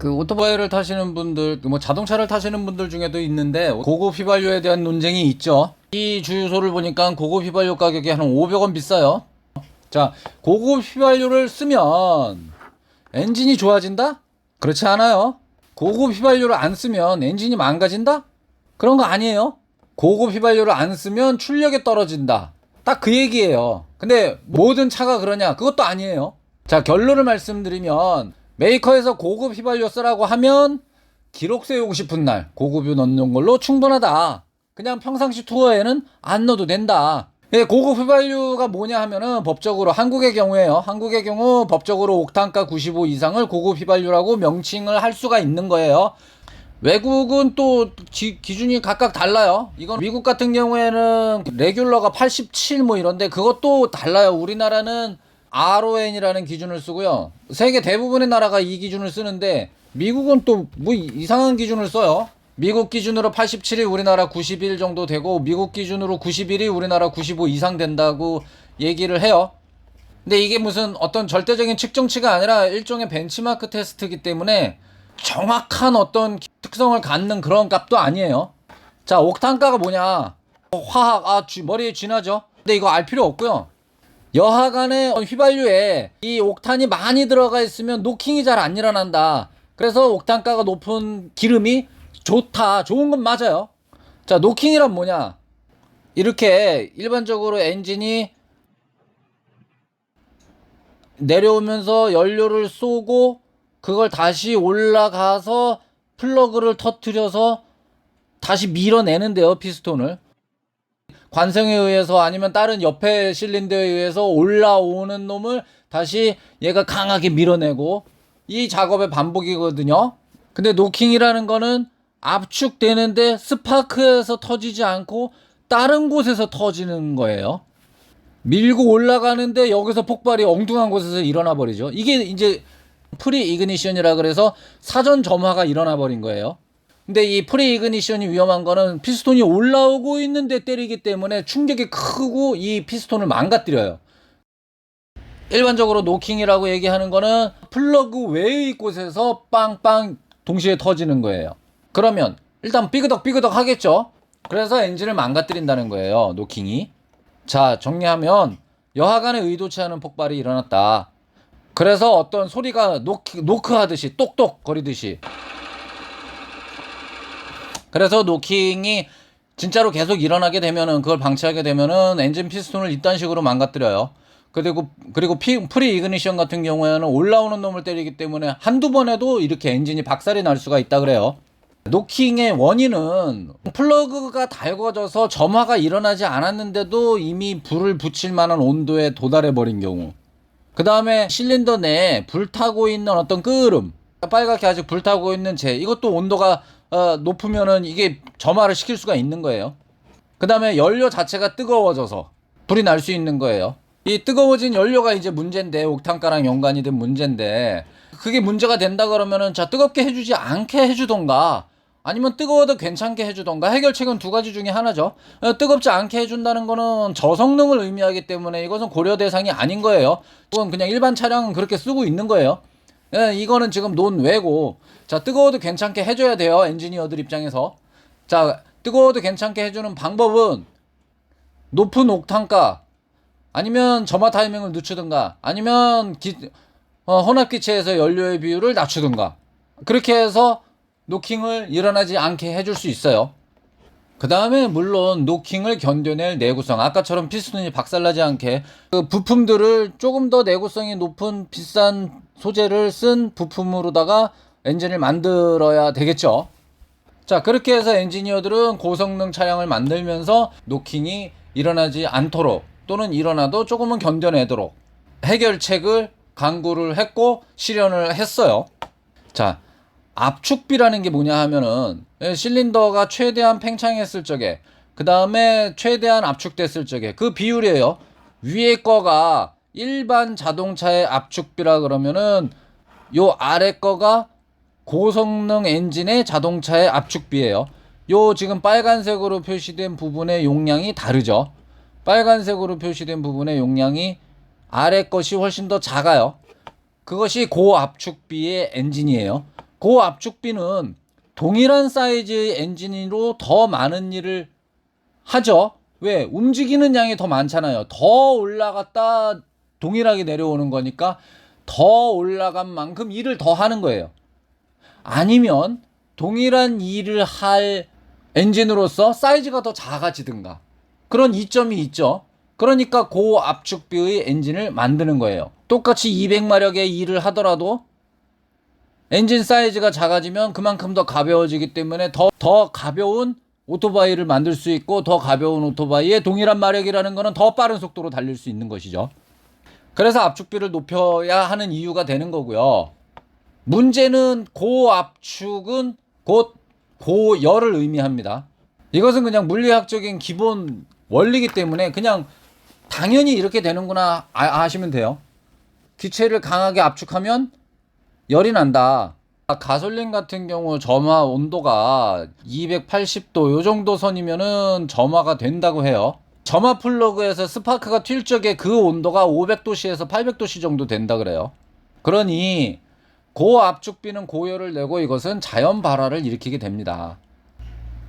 그 오토바이를 타시는 분들, 뭐 자동차를 타시는 분들 중에도 있는데 고급 휘발유에 대한 논쟁이 있죠. 이 주유소를 보니까 고급 휘발유 가격이 한 500원 비싸요. 자, 고급 휘발유를 쓰면 엔진이 좋아진다? 그렇지 않아요. 고급 휘발유를 안 쓰면 엔진이 망가진다? 그런 거 아니에요. 고급 휘발유를 안 쓰면 출력이 떨어진다. 딱 그 얘기예요. 근데 모든 차가 그러냐? 그것도 아니에요. 자, 결론을 말씀드리면 메이커에서 고급 휘발유 쓰라고 하면 기록 세우고 싶은 날 고급유 넣는 걸로 충분하다. 그냥 평상시 투어에는 안 넣어도 된다. 고급 휘발유가 뭐냐 하면은 법적으로 한국의 경우에요. 한국의 경우 법적으로 옥탄가 95 이상을 고급 휘발유라고 명칭을 할 수가 있는 거예요. 외국은 또 기준이 각각 달라요. 이건 미국 같은 경우에는 레귤러가 87 뭐 이런데 그것도 달라요. 우리나라는 RON이라는 기준을 쓰고요. 세계 대부분의 나라가 이 기준을 쓰는데 미국은 또 뭐 이상한 기준을 써요. 미국 기준으로 87이 우리나라 91 정도 되고 미국 기준으로 91이 우리나라 95 이상 된다고 얘기를 해요. 근데 이게 무슨 어떤 절대적인 측정치가 아니라 일종의 벤치마크 테스트이기 때문에 정확한 어떤 특성을 갖는 그런 값도 아니에요. 자, 옥탄가가 뭐냐? 화학, 머리에 쥐나죠? 근데 이거 알 필요 없고요. 여하간에 휘발유에 이 옥탄이 많이 들어가 있으면 노킹이 잘 안 일어난다. 그래서 옥탄가가 높은 기름이 좋다. 좋은 건 맞아요. 자, 노킹이란 뭐냐? 이렇게 일반적으로 엔진이 내려오면서 연료를 쏘고 그걸 다시 올라가서 플러그를 터뜨려서 다시 밀어내는데요, 피스톤을. 관성에 의해서 아니면 다른 옆에 실린더에 의해서 올라오는 놈을 다시 얘가 강하게 밀어내고 이 작업의 반복이거든요. 근데 노킹이라는 거는 압축되는데 스파크에서 터지지 않고 다른 곳에서 터지는 거예요. 밀고 올라가는데 여기서 폭발이 엉뚱한 곳에서 일어나 버리죠. 이게 이제 프리 이그니션이라 그래서 사전 점화가 일어나 버린 거예요. 근데 이 프리 이그니션이 위험한 거는 피스톤이 올라오고 있는데 때리기 때문에 충격이 크고 이 피스톤을 망가뜨려요. 일반적으로 노킹이라고 얘기하는 거는 플러그 외의 곳에서 빵빵 동시에 터지는 거예요. 그러면 일단 삐그덕 하겠죠. 그래서 엔진을 망가뜨린다는 거예요, 노킹이. 자, 정리하면 여하간에 의도치 않은 폭발이 일어났다. 그래서 어떤 소리가 노크 하듯이 똑똑 거리듯이, 그래서 노킹이 진짜로 계속 일어나게 되면은, 그걸 방치하게 되면은 엔진 피스톤을 이딴 식으로 망가뜨려요. 그리고 프리 이그니션 같은 경우에는 올라오는 놈을 때리기 때문에 한두 번 해도 이렇게 엔진이 박살이 날 수가 있다 그래요. 노킹의 원인은 플러그가 달궈져서 점화가 일어나지 않았는데도 이미 불을 붙일 만한 온도에 도달해 버린 경우, 그 다음에 실린더 내에 불타고 있는 어떤 끓음, 빨갛게 아직 불타고 있는 이것도 온도가 높으면은 이게 점화를 시킬 수가 있는 거예요. 그 다음에 연료 자체가 뜨거워져서 불이 날 수 있는 거예요. 이 뜨거워진 연료가 이제 문제인데, 옥탄가랑 연관이 된 문제인데, 그게 문제가 된다 그러면은 자, 뜨겁게 해주지 않게 해주던가 아니면 뜨거워도 괜찮게 해주던가, 해결책은 두 가지 중에 하나죠. 뜨겁지 않게 해준다는 거는 저성능을 의미하기 때문에 이것은 고려 대상이 아닌 거예요. 이건 그냥 일반 차량은 그렇게 쓰고 있는 거예요. 이거는 지금 논외고, 자, 뜨거워도 괜찮게 해줘야 돼요, 엔지니어들 입장에서. 자, 뜨거워도 괜찮게 해주는 방법은 높은 옥탄가 아니면 점화 타이밍을 늦추든가 아니면 혼합기체에서 연료의 비율을 낮추든가, 그렇게 해서 노킹을 일어나지 않게 해줄 수 있어요. 그 다음에 물론 노킹을 견뎌낼 내구성, 아까처럼 피스톤이 박살나지 않게 그 부품들을 조금 더 내구성이 높은 비싼 소재를 쓴 부품으로다가 엔진을 만들어야 되겠죠. 자, 그렇게 해서 엔지니어들은 고성능 차량을 만들면서 노킹이 일어나지 않도록, 또는 일어나도 조금은 견뎌내도록 해결책을 강구를 했고 실현을 했어요. 자, 압축비라는 게 뭐냐 하면은 실린더가 최대한 팽창했을 적에, 그 다음에 최대한 압축됐을 적에 그 비율이에요. 위에 거가 일반 자동차의 압축비라 그러면은 요 아래 거가 고성능 엔진의 자동차의 압축비예요. 요 지금 빨간색으로 표시된 부분의 용량이 다르죠. 빨간색으로 표시된 부분의 용량이 아래 것이 훨씬 더 작아요. 그것이 고압축비의 엔진이에요. 고압축비는 동일한 사이즈의 엔진으로 더 많은 일을 하죠. 왜? 움직이는 양이 더 많잖아요. 더 올라갔다 동일하게 내려오는 거니까 더 올라간 만큼 일을 더 하는 거예요. 아니면 동일한 일을 할 엔진으로서 사이즈가 더 작아지든가 그런 이점이 있죠. 그러니까 고압축비의 엔진을 만드는 거예요. 똑같이 200마력의 일을 하더라도 엔진 사이즈가 작아지면 그만큼 더 가벼워지기 때문에 더 가벼운 오토바이를 만들 수 있고, 더 가벼운 오토바이에 동일한 마력이라는 것은 더 빠른 속도로 달릴 수 있는 것이죠. 그래서 압축비를 높여야 하는 이유가 되는 거고요. 문제는 고압축은 곧 고열을 의미합니다. 이것은 그냥 물리학적인 기본 원리이기 때문에 그냥 당연히 이렇게 되는구나 아시면 돼요. 기체를 강하게 압축하면 열이 난다. 가솔린 같은 경우 점화 온도가 280도 요 정도 선이면은 점화가 된다고 해요. 점화 플러그에서 스파크가 튈 적에 그 온도가 500도씨에서 800도씨 정도 된다 그래요. 그러니 고압축비는 고열을 내고 이것은 자연 발화를 일으키게 됩니다.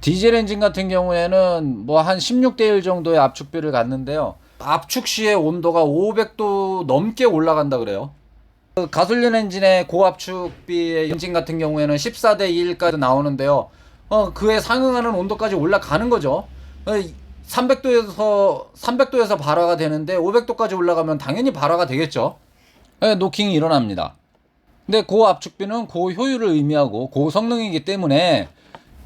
디젤 엔진 같은 경우에는 뭐 한 16대 1 정도의 압축비를 갖는데요. 압축 시의 온도가 500도 넘게 올라간다 그래요. 가솔린 엔진의 고압축비의 엔진 같은 경우에는 14대 1까지 나오는데요. 그에 상응하는 온도까지 올라가는 거죠. 300도에서 발화가 되는데 500도까지 올라가면 당연히 발화가 되겠죠. 노킹이 일어납니다. 근데 고압축비는 고효율을 의미하고 고성능이기 때문에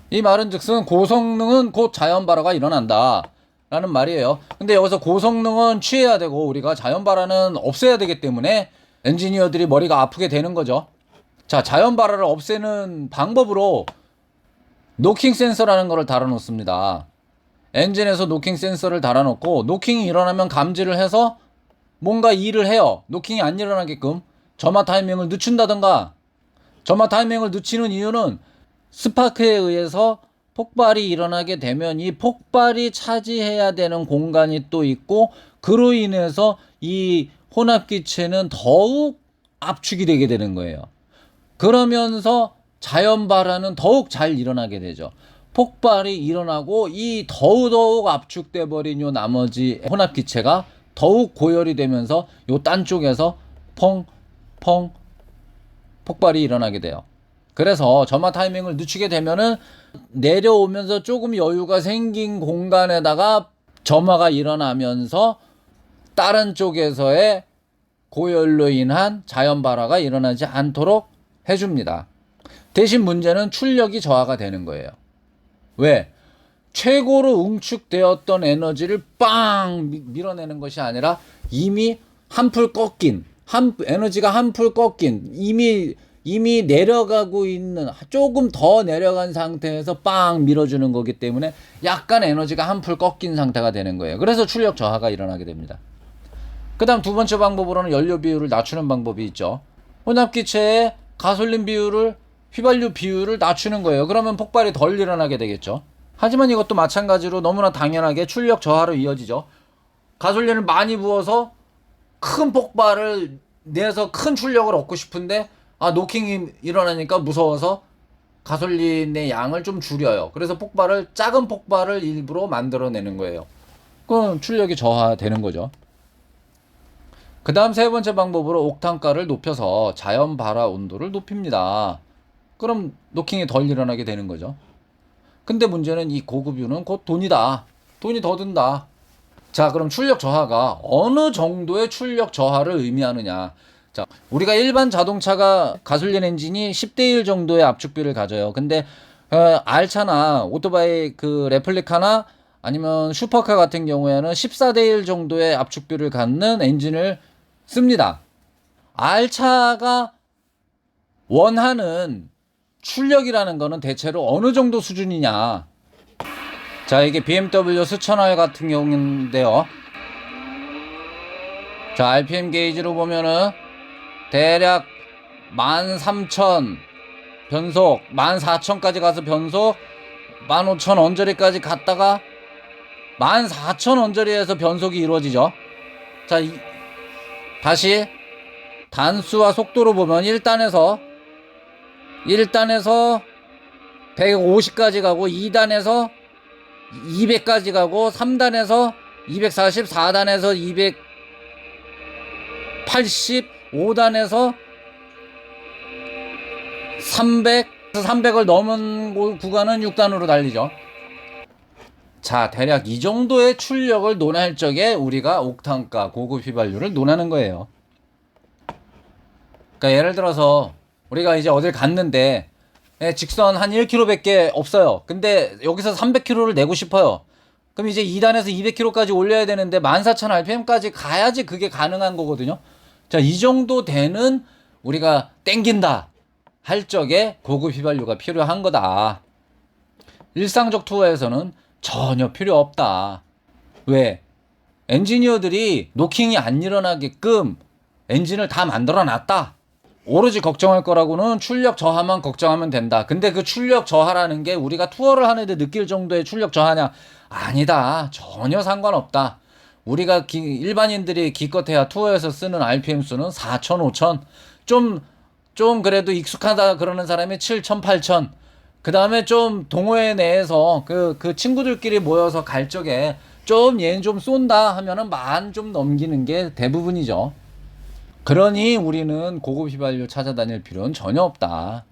이 말은 즉슨 고성능은 곧 자연 발화가 일어난다 라는 말이에요. 근데 여기서 고성능은 취해야 되고 우리가 자연 발화는 없애야 되기 때문에 엔지니어들이 머리가 아프게 되는 거죠. 자, 자연 발화를 없애는 방법으로 노킹 센서라는 것을 달아놓습니다. 엔진에서 노킹 센서를 달아놓고 노킹이 일어나면 감지를 해서 뭔가 일을 해요. 노킹이 안 일어나게끔 점화 타이밍을 늦춘다던가. 점화 타이밍을 늦추는 이유는 스파크에 의해서 폭발이 일어나게 되면 이 폭발이 차지해야 되는 공간이 또 있고, 그로 인해서 이 혼합기체는 더욱 압축이 되게 되는 거예요. 그러면서 자연 발화는 더욱 잘 일어나게 되죠. 폭발이 일어나고 이 더욱 압축돼 버린 요 나머지 혼합기체가 더욱 고열이 되면서 요 딴 쪽에서 펑 폭발이 일어나게 돼요. 그래서 점화 타이밍을 늦추게 되면은 내려오면서 조금 여유가 생긴 공간에다가 점화가 일어나면서 다른 쪽에서의 고열로 인한 자연 발화가 일어나지 않도록 해줍니다. 대신 문제는 출력이 저하가 되는 거예요. 왜? 최고로 응축되었던 에너지를 빵 밀어내는 것이 아니라 이미 한풀 꺾인, 에너지가 한풀 꺾인, 이미 내려가고 있는, 조금 더 내려간 상태에서 빵 밀어주는 거기 때문에 약간 에너지가 한풀 꺾인 상태가 되는 거예요. 그래서 출력 저하가 일어나게 됩니다. 그 다음 두 번째 방법으로는 연료 비율을 낮추는 방법이 있죠. 혼합기체의 가솔린 비율을, 휘발유 비율을 낮추는 거예요. 그러면 폭발이 덜 일어나게 되겠죠. 하지만 이것도 마찬가지로 너무나 당연하게 출력 저하로 이어지죠. 가솔린을 많이 부어서 큰 폭발을 내서 큰 출력을 얻고 싶은데 노킹이 일어나니까 무서워서 가솔린의 양을 좀 줄여요. 그래서 작은 폭발을 일부러 만들어내는 거예요. 그럼 출력이 저하되는 거죠. 그 다음 세 번째 방법으로 옥탄가를 높여서 자연 발화 온도를 높입니다. 그럼 노킹이 덜 일어나게 되는 거죠. 근데 문제는 이 고급유는 곧 돈이다. 돈이 더 든다. 자, 그럼 출력 저하가 어느 정도의 출력 저하를 의미하느냐. 자, 우리가 일반 자동차가 가솔린 엔진이 10대 1 정도의 압축비를 가져요. 근데 R차나 오토바이 그 레플리카나 아니면 슈퍼카 같은 경우에는 14대 1 정도의 압축비를 갖는 엔진을 씁니다. R차가 원하는 출력이라는 거는 대체로 어느 정도 수준이냐. 자, 이게 BMW 스천R 같은 경우인데요. 자, RPM 게이지로 보면은 대략 13,000 변속, 14,000까지 가서 변속, 15,000 언저리까지 갔다가 14,000 언저리에서 변속이 이루어지죠. 자, 다시 단수와 속도로 보면 1단에서 1단에서 150까지 가고 2단에서 200까지 가고 3단에서 240, 4단에서 280, 5단에서 300, 300을 넘은 구간은 6단으로 달리죠. 자, 대략 이 정도의 출력을 논할 적에 우리가 옥탄가 고급 휘발유를 논하는 거예요. 그러니까 예를 들어서 우리가 이제 어딜 갔는데 직선 한 1km밖에 없어요. 근데 여기서 300km를 내고 싶어요. 그럼 이제 2단에서 200km까지 올려야 되는데 14,000rpm까지 가야지 그게 가능한 거거든요. 자, 이 정도 되는 우리가 땡긴다 할 적에 고급 휘발유가 필요한 거다. 일상적 투어에서는 전혀 필요 없다. 왜? 엔지니어들이 노킹이 안 일어나게끔 엔진을 다 만들어 놨다. 오로지 걱정할 거라고는 출력 저하만 걱정하면 된다. 근데 그 출력 저하라는 게 우리가 투어를 하는데 느낄 정도의 출력 저하냐? 아니다. 전혀 상관없다. 우리가 일반인들이 기껏해야 투어에서 쓰는 RPM 수는 4,000, 5,000. 좀 그래도 익숙하다 그러는 사람이 7,000, 8,000. 그 다음에 좀 동호회 내에서 그 친구들끼리 모여서 갈 적에 좀 얘는 좀 쏜다 하면은 10,000 좀 넘기는 게 대부분이죠. 그러니 우리는 고급 휘발유 찾아다닐 필요는 전혀 없다.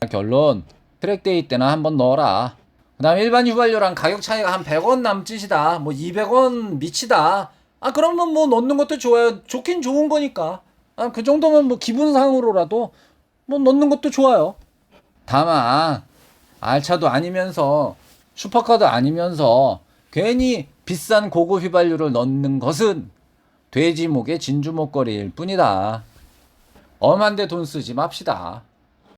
결론, 트랙데이 때나 한번 넣어라. 그 다음에 일반 휘발유랑 가격 차이가 한 100원 남짓이다. 뭐 200원 미치다. 아, 그러면 뭐 넣는 것도 좋아요. 좋긴 좋은 거니까. 아, 그 정도면 뭐 기분상으로라도 뭐 넣는 것도 좋아요. 다만 알차도 아니면서 슈퍼카도 아니면서 괜히 비싼 고급 휘발유를 넣는 것은 돼지 목의 진주 목걸이일 뿐이다. 엄한데 돈 쓰지 맙시다.